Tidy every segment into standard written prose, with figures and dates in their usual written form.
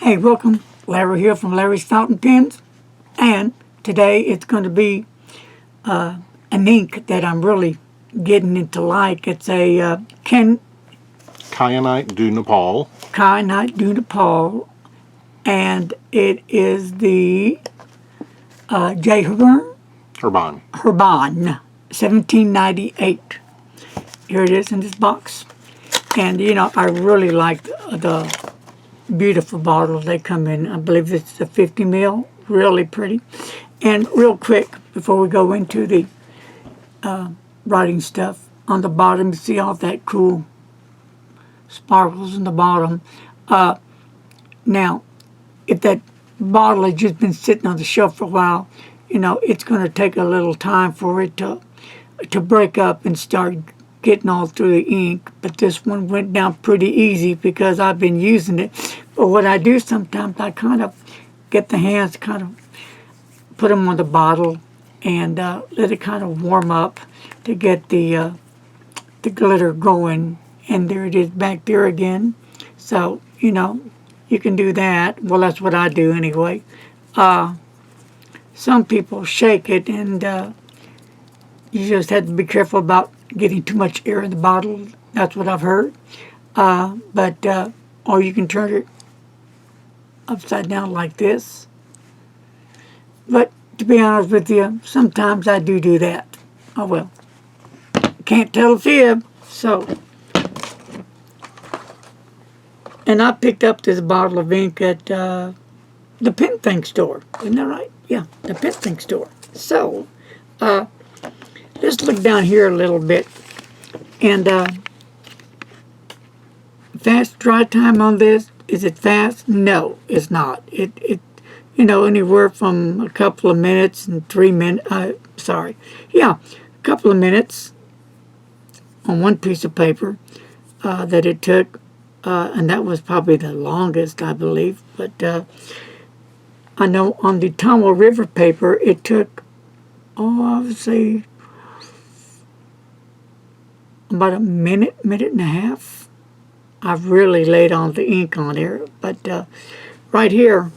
Hey, welcome. Larry here from Larry's Fountain Pens. And today it's going to be an ink that I'm really getting into like. It's a Kyanite du Nepal. Kyanite du Nepal. And it is the J. Urban. 1798. Here it is in this box. And, you know, I really like the beautiful bottles they come in. I believe it's the 50 ml. Really pretty. And real quick, before we go into the writing stuff, on the bottom, you see all that cool sparkles in the bottom. Now, if that bottle has just been sitting on the shelf for a while, you know, it's going to take a little time for it to break up and start getting all through the ink. But this one went down pretty easy because I've been using it. But what I do sometimes, I kind of get the hands, kind of put them on the bottle and let it kind of warm up to get the glitter going. And there it is back there again. So, you know, you can do that. Well, that's what I do anyway. Some people shake it, and you just have to be careful about getting too much air in the bottle. That's what I've heard. Or you can turn it upside down like this. But to be honest with you, sometimes I do that. Oh well. Can't tell a fib. So, and I picked up this bottle of ink at the Pen Thing store. Isn't that right? Yeah, the Pen Thing store. So, let's look down here a little bit. And fast dry time on this, is it fast? No, it's not. It you know, anywhere from a couple of minutes and 3 minutes, a couple of minutes on one piece of paper that it took, and that was probably the longest, I believe. But I know on the Tomo River paper, it took, I would say, about a minute and a half. I've really laid on the ink on there. But right here,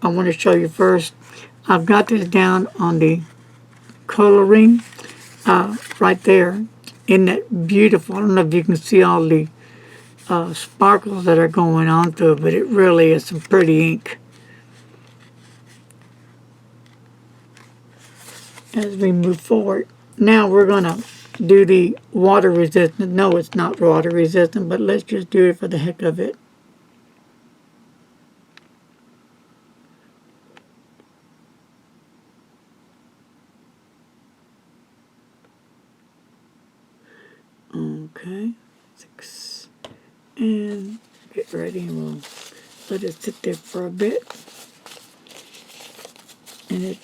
I want to show you first. I've got this down on the coloring right there. Isn't that beautiful? I don't know if you can see all the sparkles that are going on through it, but it really is some pretty ink. As we move forward. Now we're going to do the water resistant. No, it's not water resistant, but let's just do it for the heck of it. Okay, 6, and get ready, and we'll let it sit there for a bit, and it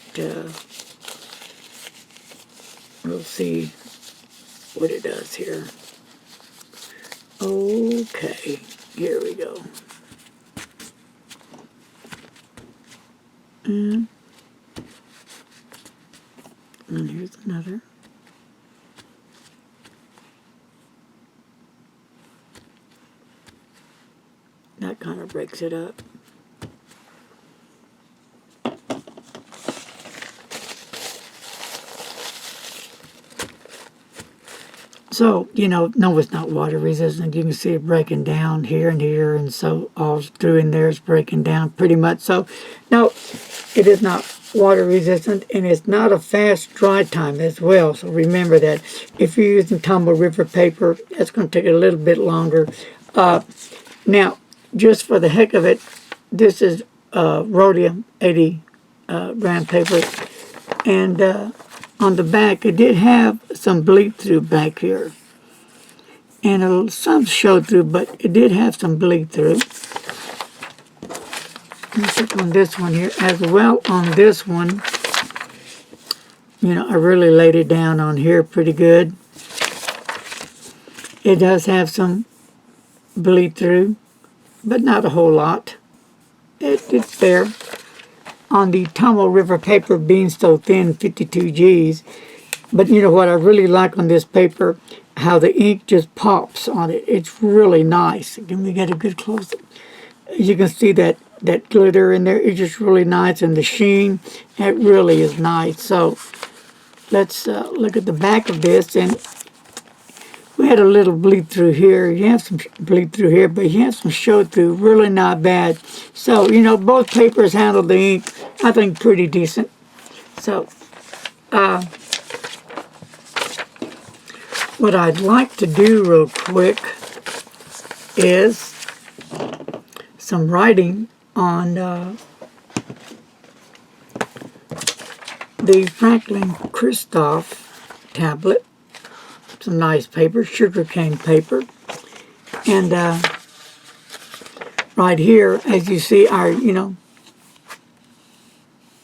we'll see what it does here. Okay, here we go. And here's another. That kind of breaks it up. So, you know, no, it's not water resistant. You can see it breaking down here and here, and so all through in there is breaking down pretty much. So, no, it is not water resistant, and it's not a fast dry time as well. So remember that. If you're using Tomo River paper, that's going to take a little bit longer. Now, just for the heck of it, this is Rhodia 80 gram paper, and on the back, it did have some bleed through back here. And some showed through, but it did have some bleed through. Let's check on this one here. As well on this one, you know, I really laid it down on here pretty good. It does have some bleed through, but not a whole lot. It's there. On the Tomo River paper being so thin, 52 Gs. But you know what I really like on this paper? How the ink just pops on it. It's really nice. Can we get a good close-up? You can see that that glitter in there is just really nice, and the sheen, it really is nice. So let's look at the back of this, and we had a little bleed through here. You have some bleed through here, but you have some show through. Really not bad. So, you know, both papers handle the ink, I think, pretty decent. So, what I'd like to do real quick is some writing on the Franklin Kristoff tablet. Some nice paper, sugarcane paper. And right here, as you see,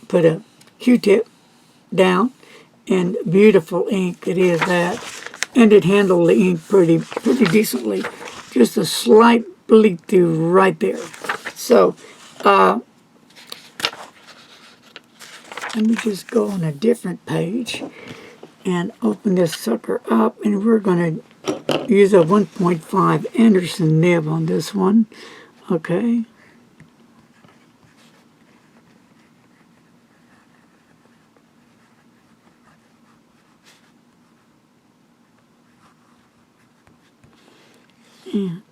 put a Q-tip down, and beautiful ink it is that. And it handled the ink pretty decently. Just a slight bleed through right there. So, let me just go on a different page and open this sucker up, and we're going to use a 1.5 Anderson nib on this one. Okay. And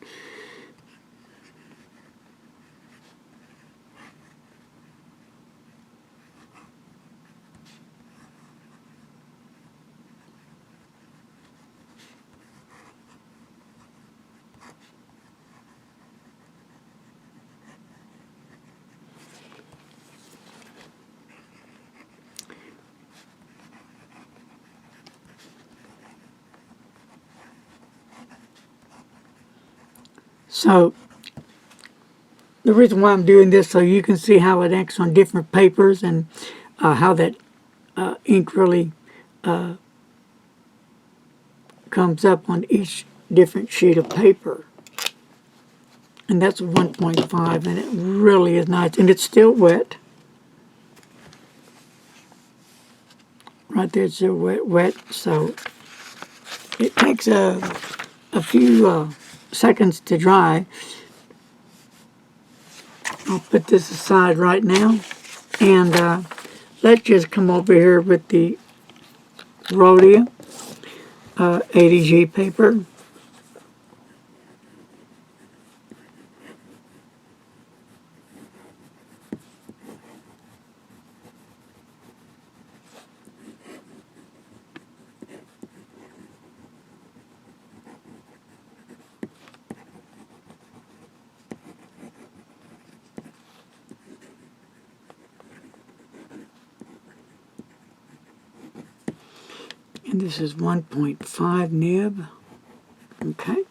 so the reason why I'm doing this, so you can see how it acts on different papers, and how that ink really comes up on each different sheet of paper. And that's a 1.5, and it really is nice. And it's still wet. Right there, it's still wet. So it takes a few seconds to dry. I'll put this aside right now, and let's just come over here with the Rhodia 80G paper. And this is 1.5 nib. Okay.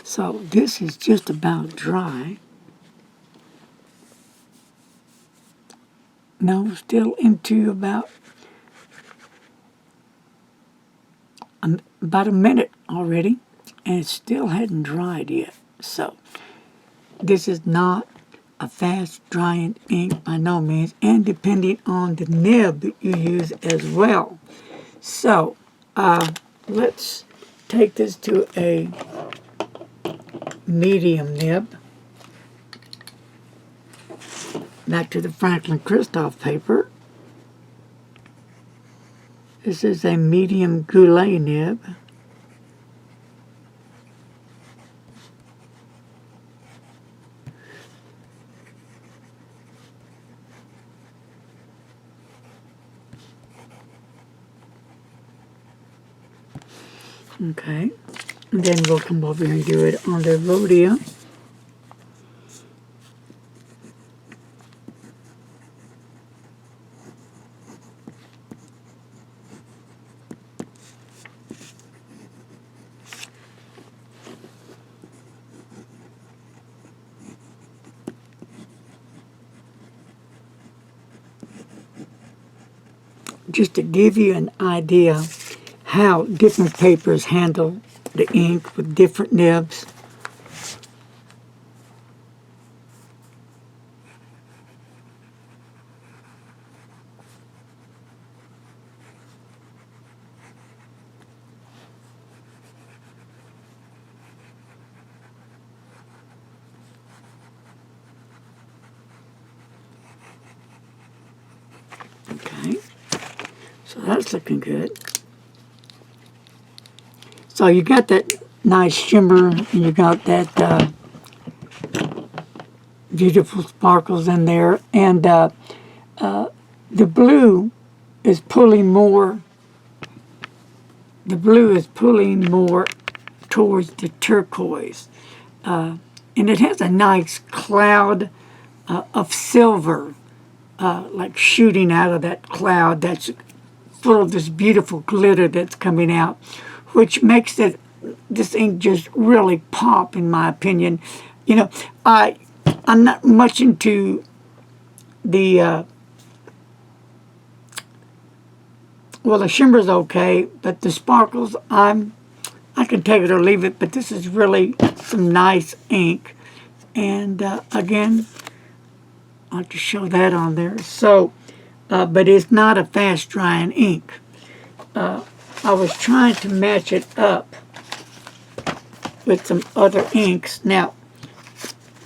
So this is just about dry. No, still into about a minute already, and it still hadn't dried yet. So this is not a fast drying ink by no means, and depending on the nib that you use as well. So let's take this to a medium nib. Back to the Franklin Kristoff paper. This is a medium goulet nib. Okay, and then we'll come over here and do it on the Rhodia. Just to give you an idea how different papers handle the ink with different nibs. Okay. So that's looking good. So you got that nice shimmer, and you got that beautiful sparkles in there, and the blue is pulling more. The blue is pulling more towards the turquoise, and it has a nice cloud of silver, like shooting out of that cloud that's full of this beautiful glitter that's coming out, which makes this ink just really pop, in my opinion. You know, I'm not much into the well, the shimmer's okay, but the sparkles, I can take it or leave it. But this is really some nice ink, and again, I'll just show that on there. So, but it's not a fast drying ink. I was trying to match it up with some other inks. Now,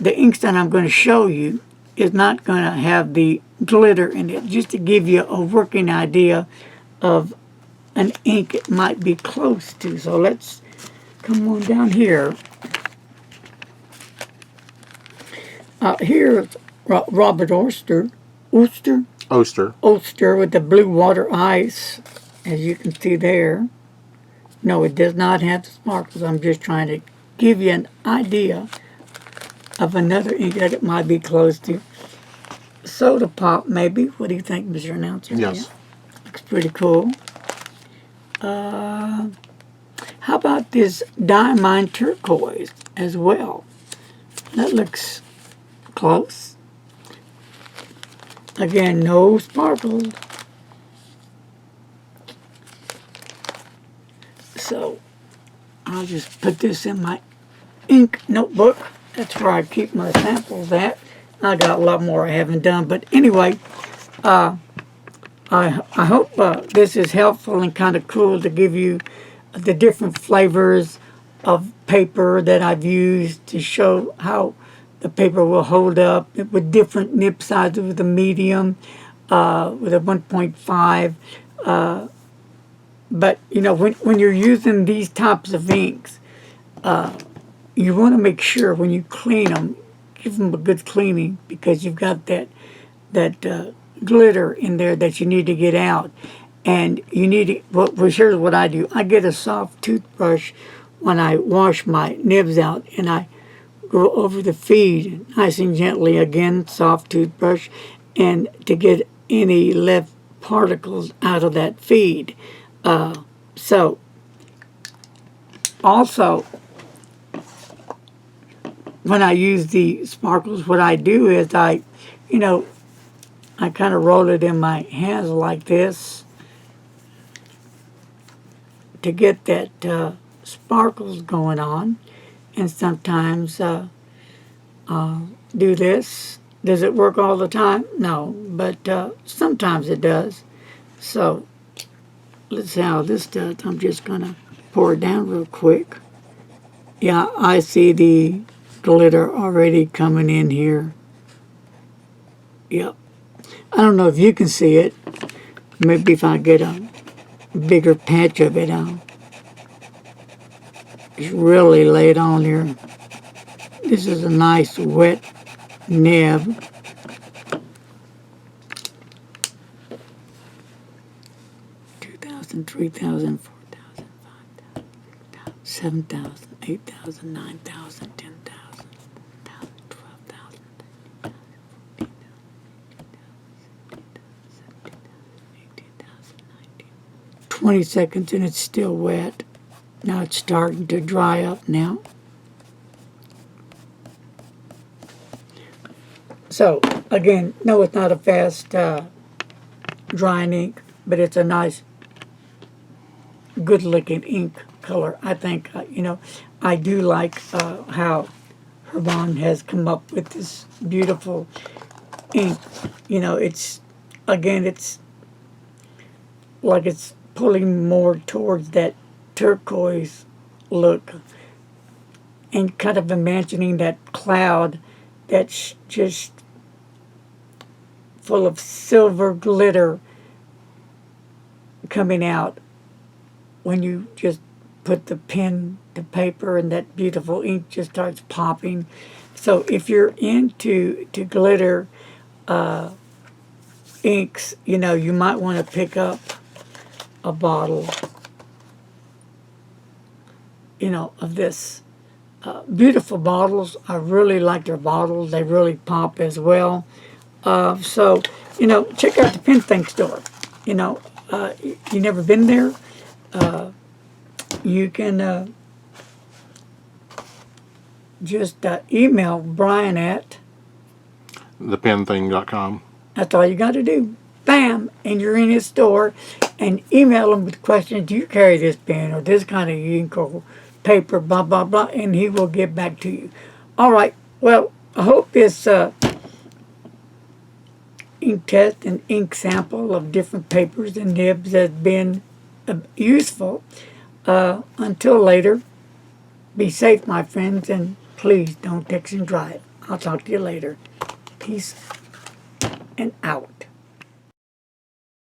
the inks that I'm going to show you is not going to have the glitter in it, just to give you a working idea of an ink it might be close to. So let's come on down here. Here's Robert Oster Oster. with the blue water ice, as you can see there. No, it does not have the sparkles. I'm just trying to give you an idea of another ink that it might be close to. Soda Pop, maybe. What do you think, Mr. Announcer? Yes. Yeah. Looks pretty cool. How about this Diamond Turquoise as well? That looks close. Again, no sparkles. So I'll just put this in my ink notebook. That's where I keep my samples at. I got a lot more I haven't done. But anyway, I hope this is helpful and kind of cool to give you the different flavors of paper that I've used to show how the paper will hold up with different nib sizes, with a medium, with a 1.5. But, you know, when you're using these types of inks, you want to make sure when you clean them, give them a good cleaning, because you've got that glitter in there that you need to get out. And you need to, well, here's what I do. I get a soft toothbrush when I wash my nibs out, and I go over the feed nice and gently, again, soft toothbrush, and to get any left particles out of that feed. So, also, when I use the sparkles, what I do is I kind of roll it in my hands like this to get that sparkles going on. And sometimes I'll do this. Does it work all the time? No, but sometimes it does. So let's see how this does. I'm just going to pour it down real quick. Yeah, I see the glitter already coming in here. Yep. I don't know if you can see it. Maybe if I get a bigger patch of it, I'll just really lay it on here. This is a nice wet nib. $2,000, $3,000, $4,000, $5,000, $6,000, $7,000, $8,000, $9,000, $10,000, $12,000, 20 seconds and it's still wet. Now it's starting to dry up now. So, again, no, it's not a fast drying ink, but it's a nice, good-looking ink color. I think, I do like how Herman has come up with this beautiful ink. It's like it's pulling more towards that turquoise look, and kind of imagining that cloud that's just full of silver glitter coming out when you just put the pen to paper and that beautiful ink just starts popping. So if you're into glitter inks, you know, you might want to pick up a bottle, you know, of this. Beautiful bottles. I really like their bottles. They really pop as well. So, you know, check out the Pen Think store. You know, you never been there? You can just email Brian at, thepenthing.com. that's all you got to do. Bam! And you're in his store, and email him with questions. Do you carry this pen or this kind of ink or paper, blah, blah, blah, and he will get back to you. All right. Well, I hope this ink test and ink sample of different papers and nibs has been useful. Until later, be safe, my friends, and please don't text and drive. I'll talk to you later. Peace and out.